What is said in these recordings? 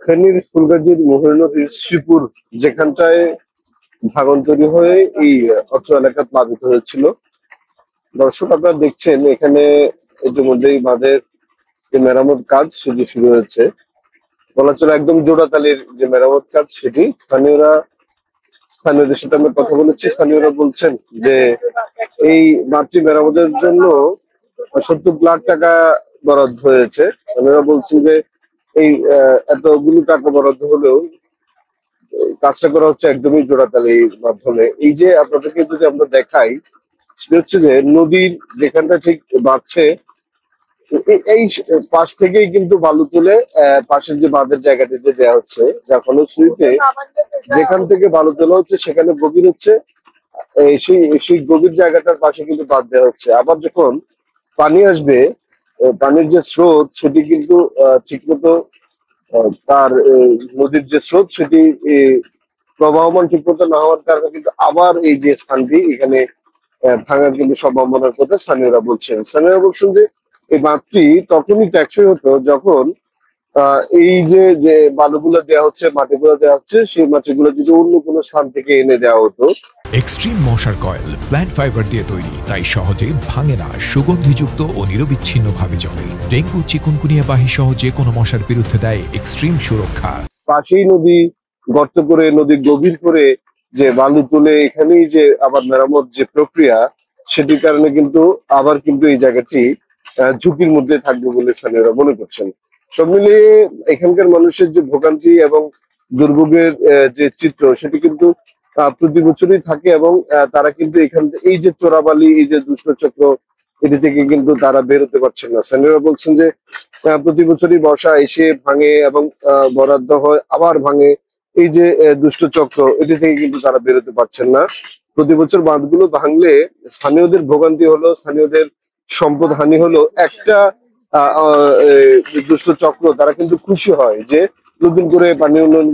ফেনীর ফুলগাজীর মোহরী নদীর শ্রীপুর যেখানটায় ভাঙন তৈরি হয়ে এই অত্র এলাকা প্লাবিত হয়েছিল। দর্শক আপনারা দেখছেন এখানে ইতিমধ্যেই বাঁধের যে মেরামত কাজ সেটি শুরু হয়েছে। বলা চলে একদম জোড়াতালির যে মেরামত কাজ সেটি স্থানীয়দের সাথে আমরা কথা বলেছি। স্থানীয়রা বলছেন যে এই বাঁধটি মেরামতের জন্য ৭০ লাখ টাকা বরাদ্দ হয়েছে। স্থানীয়রা বলছেন যে এই এতগুলো টাকা বরাদ্দ হলেও কাজটা করা হচ্ছে একদমই জোড়াতালির মাধ্যমে। এই যে আপনাদেরকে যদি আমরা দেখাই সেটা হচ্ছে যে নদীর যেখানটা ঠিক বাঁধছে এই পাশ থেকেই কিন্তু বালু তুলে পাশের যে বাঁধের জায়গাটিতে দেওয়া হচ্ছে, যার ফলশ্রুতিতে যেখান থেকে বালু তোলা হচ্ছে সেখানে গভীর হচ্ছে, সেই গভীর জায়গাটার পাশে কিন্তু বাঁধ দেওয়া হচ্ছে। আবার যখন পানি আসবে পানির যে স্রোত সেটি কিন্তু ঠিকমতো তার নদীর যে স্রোত সেটি প্রবাহমান ঠিকমতো না হওয়ার কারণে কিন্তু আবার এই যে স্থানটি এখানে ভাঙার কিন্তু সম্ভাবনার কথা স্থানীয়রা বলছেন যে এই বাঁধটি তখনই টেকসই হতো যখন এই যে বালুগুলো দেওয়া হচ্ছে, মাটিগুলো দেওয়া হচ্ছে, সেই মাটিগুলো যদি অন্য কোনো স্থান থেকে এনে দেওয়া হতো। এক্সট্রিম মশার কয়েল প্ল্যান্ট ফাইবার দিয়ে তৈরি, তাই সহজে ভাঙে না, সুগন্ধিযুক্ত ও নিরবিচ্ছিন্ন ভাবে চলে। ডেঙ্গু, চিকুনগুনিয়া বাহি সহ যে কোনো মশার বিরুদ্ধে দেয় এক্সট্রিম সুরক্ষা। পাশেই নদী গর্ত করে, নদী গভীর করে যে বালু তুলে এখানেই যে আবার মেরামত যে প্রক্রিয়া, সেটির কারণে কিন্তু আবার কিন্তু এই জায়গাটি ঝুঁকির মধ্যে থাকবে বলে স্থানীয়রা মনে করছেন। সব মিলিয়ে এখানকার মানুষের যে ভোগান্তি এবং দুর্ভোগের যে চিত্র সেটি কিন্তু প্রতি বছরই থাকে এবং তারা কিন্তু এখান থেকে এই যে চোরাবালি, এই যে দুষ্টচক্র, এটি থেকে কিন্তু তারা বেরোতে পারছেন না। স্থানীয়রা বলছেন যে প্রতি বছরই বর্ষা এসে ভাঙে এবং বরাদ্দ হয় আবার ভাঙে, এই যে দুষ্টচক্র এটি থেকে কিন্তু তারা বেরোতে পারছেন না। প্রতি বছর বাঁধগুলো ভাঙলে স্থানীয়দের ভোগান্তি হলো, স্থানীয়দের সম্পদ হানি হলো। একটা দুষ্ট চক্র তারা কিন্তু খুশি হয় যে নতুন করে পানি উন্নয়ন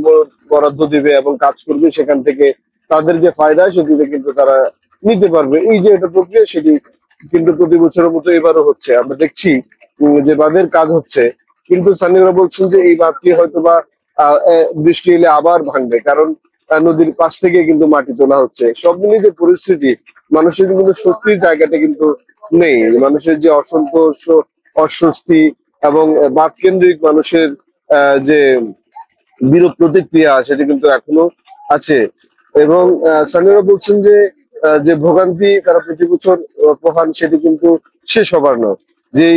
বরাদ্দ দিবে এবং কাজ করবে, সেখান থেকে তাদের যে ফায়দা সেটিতে কিন্তু তারা নিতে পারবে। এই যে একটা প্রক্রিয়া সেটি কিন্তু প্রতি বছরের মতো এবারও হচ্ছে। আমরা দেখছি যে বাঁধের কাজ হচ্ছে, কিন্তু স্থানীয়রা বলছেন যে এই বাঁধটি হয়তো বা বৃষ্টি এলে আবার ভাঙবে, কারণ নদীর পাশ থেকে কিন্তু মাটি তোলা হচ্ছে। সব মিলিয়ে যে পরিস্থিতি, মানুষের কিন্তু স্বস্তির জায়গাটা কিন্তু নেই। মানুষের যে অসন্তোষ, অস্বস্তি এবং বাঁধ কেন্দ্রিক মানুষের যে বিরূপ প্রতিক্রিয়া সেটি কিন্তু এখনো আছে। এবং স্থানীয়রা বলছেন যে যে ভোগান্তি তারা প্রতি বছর পোহান সেটি কিন্তু শেষ হবার নয়। যে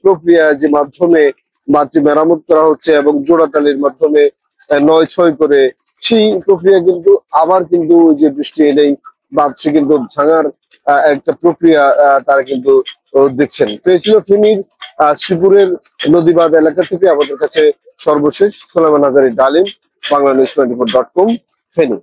প্রক্রিয়া যে মাধ্যমে বাঁধটি মেরামত করা হচ্ছে এবং জোড়াতালির মাধ্যমে ৯/৬ করে, সেই প্রক্রিয়া কিন্তু আবার কিন্তু যে বৃষ্টি এলেই বাঁধটি কিন্তু ভাঙার একটা প্রক্রিয়া তারা কিন্তু দেখছেন। তো এই ছিল ফেনীর শ্রীপুরের নদীবাঁধ এলাকা থেকে আমাদের কাছে সর্বশেষ। সোলাইমান হাজারী, ডালিম, বাংলানিউজ 24.com, ফেনী।